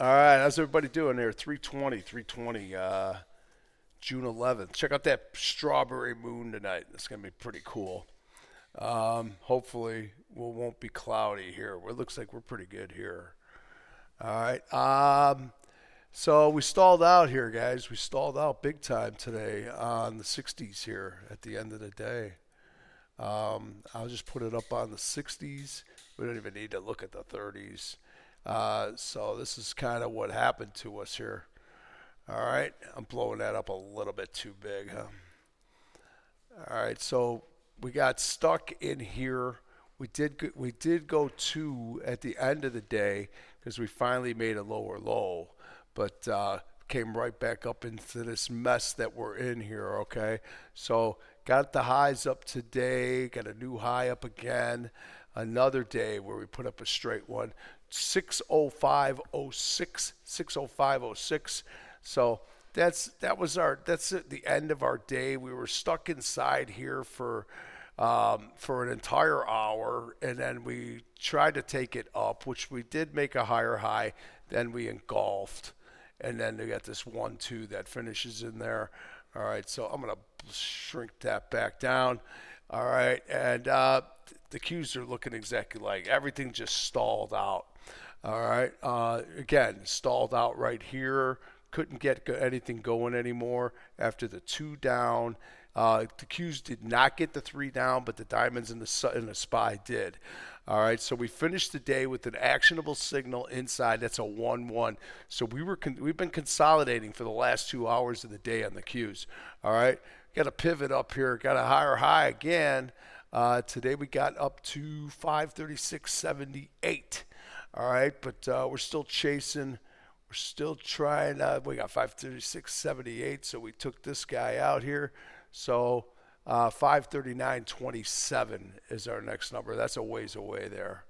All right, how's everybody doing there? 320, June 11th. Check out that strawberry moon tonight. It's going to be pretty cool. Hopefully, we won't be cloudy here. It looks like we're pretty good here. All right. So we stalled out here, guys. We stalled out big time today on the 60s here at the end of the day. I'll just put it up on the 60s. We don't even need to look at the 30s. So this is kind of what happened to us here. All right, I'm blowing that up a little bit too big, huh? All right, so we got stuck in here. We did go two at the end of the day because we finally made a lower low, but came right back up into this mess that we're in here. Okay, so got the highs up today. Got a new high up again. Another day where we put up a straight one. 60506, 60506. So that's at the end of our day. We were stuck inside here for an entire hour, and then we tried to take it up, which we did make a higher high. Then we engulfed, and then we got this 1-2 that finishes in there. All right, so I'm gonna shrink that back down. All right, and the Qs are looking exactly like everything just stalled out. All right. Again, stalled out right here. Couldn't get anything going anymore after the two down. The Qs did not get the three down, but the diamonds and the SPY did. All right, so we finished the day with an actionable signal inside. That's a 1-1. So we've been consolidating for the last 2 hours of the day on the Qs. All right, got a pivot up here. Got a higher high again. Today we got up to 536.78. All right, but we're still chasing. We're still trying. We got 536.78, so we took this guy out here. So 539.27 is our next number. That's a ways away there.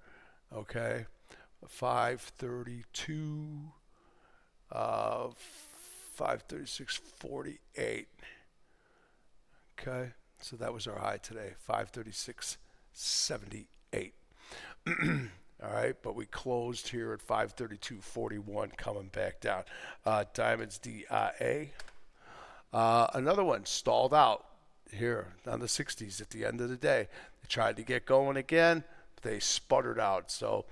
Okay, 532, 536.48. Okay, so that was our high today, 536.78. All right, but we closed here at 532.41, coming back down. Diamonds DIA. Another one stalled out here on the 60s at the end of the day. They tried to get going again, but they sputtered out. So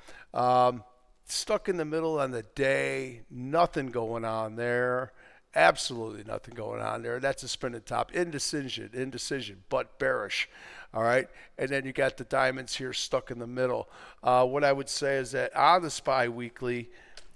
stuck in the middle on the day, nothing going on there. Absolutely nothing going on there. That's a spinning top. Indecision, but bearish. All right. And then you got the diamonds here stuck in the middle. What I would say is that on the SPY weekly,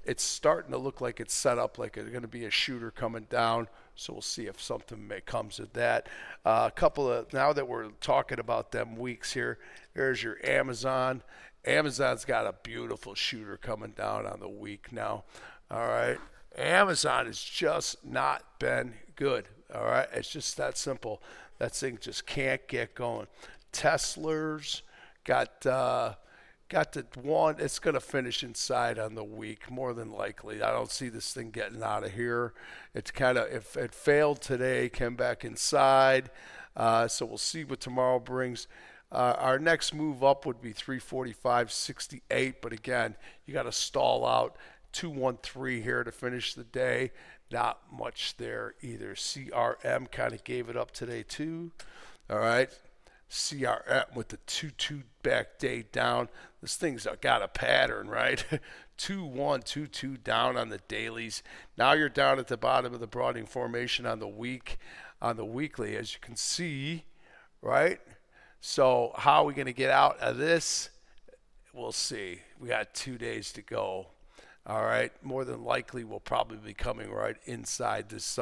it's starting to look like it's set up like it's going to be a shooter coming down. So we'll see if something comes of that. A couple of, now that we're talking about them weeks here, there's your Amazon. Amazon's got a beautiful shooter coming down on the week now. All right. Amazon has just not been good. All right. It's just that simple. That thing just can't get going. Tesla's got the one. It's going to finish inside on the week, more than likely. I don't see this thing getting out of here. It's kind of, if it failed today, came back inside. So we'll see what tomorrow brings. Our next move up would be 345.68, but again, you got to stall out 213 here to finish the day. Not much there either. CRM kind of gave it up today too. All right. CRM with the 2-2 back day down. This thing's got a pattern, right? 2-1, 2-2 down on the dailies. Now you're down at the bottom of the broadening formation on the weekly, as you can see, right? So how are we going to get out of this? We'll see. We got 2 days to go. All right. More than likely, we'll probably be coming right inside this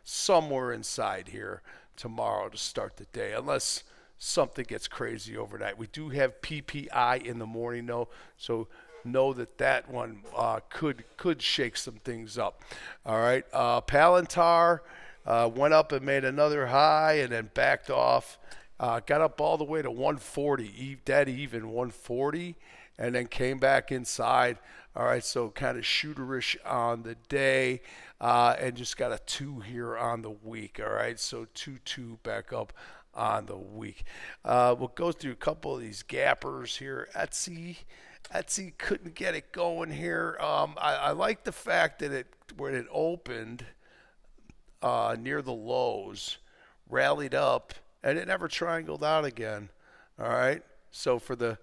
somewhere inside here tomorrow to start the day, unless something gets crazy overnight. We do have PPI in the morning, though, so know that one could shake some things up. All right. Palantir went up and made another high and then backed off. Got up all the way to 140, dead even 140, and then came back inside. All right, so kind of shooterish on the day, and just got a 2 here on the week. All right, so 2-2 back up on the week. We'll go through a couple of these gappers here. Etsy. Etsy couldn't get it going here. I like the fact that when it opened near the lows, rallied up, and it never triangled out again. All right. So for the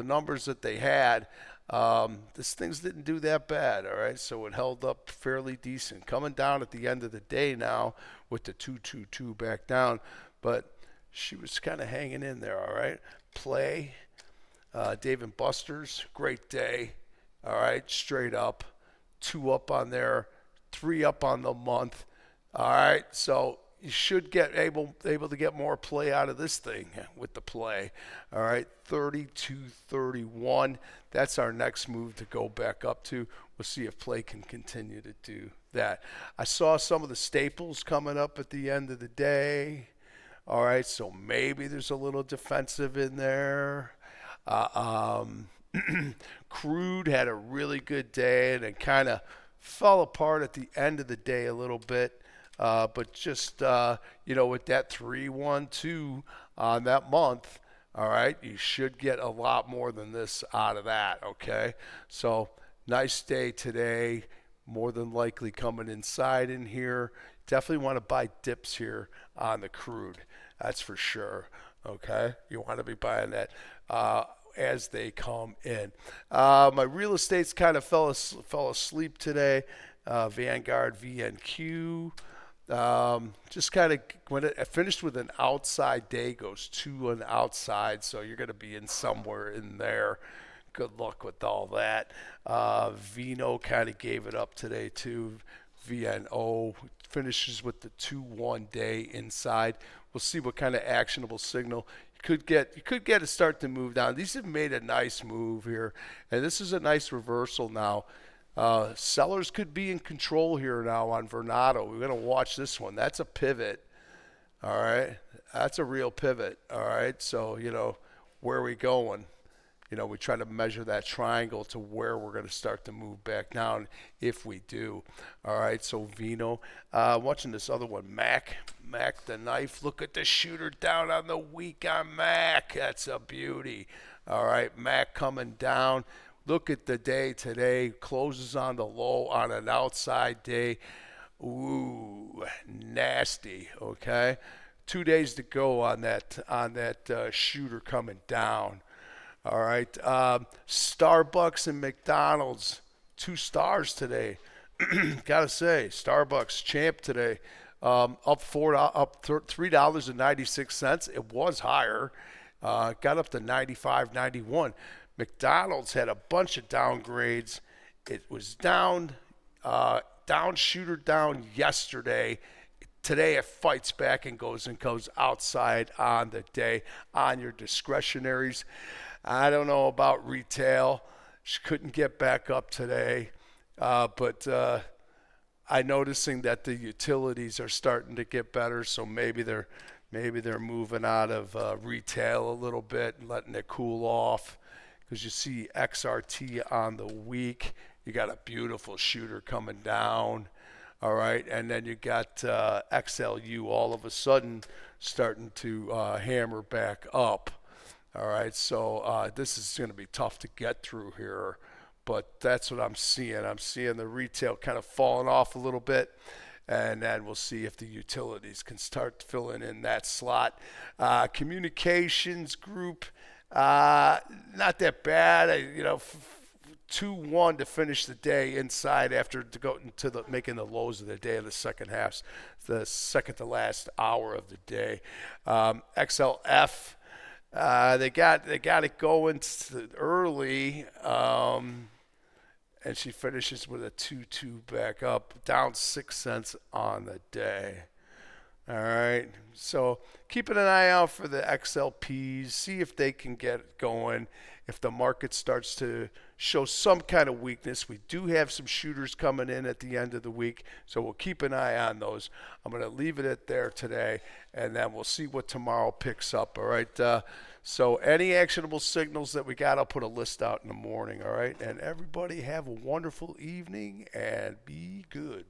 numbers that they had, this things didn't do that bad. All right. So it held up fairly decent. Coming down at the end of the day now with the 222 back down, but she was kind of hanging in there. All right. Play. Dave and Buster's, great day. All right, straight up, 2 up on there, 3 up on the month. All right, so you should get able to get more play out of this thing with the play. All right, 32.31. That's our next move to go back up to. We'll see if play can continue to do that. I saw some of the staples coming up at the end of the day. All right, so maybe there's a little defensive in there. Crude had a really good day and it kind of fell apart at the end of the day a little bit. But just, with that 3-1-2 on that month, all right, you should get a lot more than this out of that, okay? So nice day today, more than likely coming inside in here. Definitely want to buy dips here on the crude. That's for sure. Okay, you want to be buying that as they come in. My real estate's kind of fell asleep today. Vanguard VNQ. Just kind of when it finished with an outside day, goes to an outside, so you're going to be in somewhere in there. Good luck with all that. Vino kind of gave it up today too. VNO finishes with the 2-1 day inside. We'll see what kind of actionable signal you could get to start to move down. These have made a nice move here, and this is a nice reversal now. Sellers could be in control here now on Vornado. We're going to watch this one. That's a pivot. All right. That's a real pivot. All right. So, where are we going? We try to measure that triangle to where we're going to start to move back down if we do. All right, so Vino. Watching this other one, Mac the knife. Look at the shooter down on the week on Mac. That's a beauty. All right, Mac coming down. Look at the day today. Closes on the low on an outside day. Ooh, nasty, okay? 2 days to go on that shooter coming down. All right, Starbucks and McDonald's, 2 stars today. Gotta say, Starbucks champ today, up $3.96. It was higher, got up to 95.91. McDonald's had a bunch of downgrades. It was down shooter down yesterday. Today it fights back and goes outside on the day on your discretionaries. I don't know about retail. She couldn't get back up today, but I'm noticing that the utilities are starting to get better. So maybe they're moving out of retail a little bit and letting it cool off. Because you see XRT on the week, you got a beautiful shooter coming down. All right, and then you got XLU all of a sudden starting to hammer back up. All right, so this is going to be tough to get through here, but that's what I'm seeing. I'm seeing the retail kind of falling off a little bit, and then we'll see if the utilities can start filling in that slot. Communications group, not that bad. 2-1 to finish the day inside after to go into making the lows of the day of the second half, the second to last hour of the day. XLF. They got it going early, and she finishes with a 2-2 back up, down 6 cents on the day. All right, so keeping an eye out for the XLPs, see if they can get going. If the market starts to show some kind of weakness, we do have some shooters coming in at the end of the week, so we'll keep an eye on those. I'm going to leave it at there today, and then we'll see what tomorrow picks up. All right, so any actionable signals that we got, I'll put a list out in the morning. All right, and everybody have a wonderful evening and be good.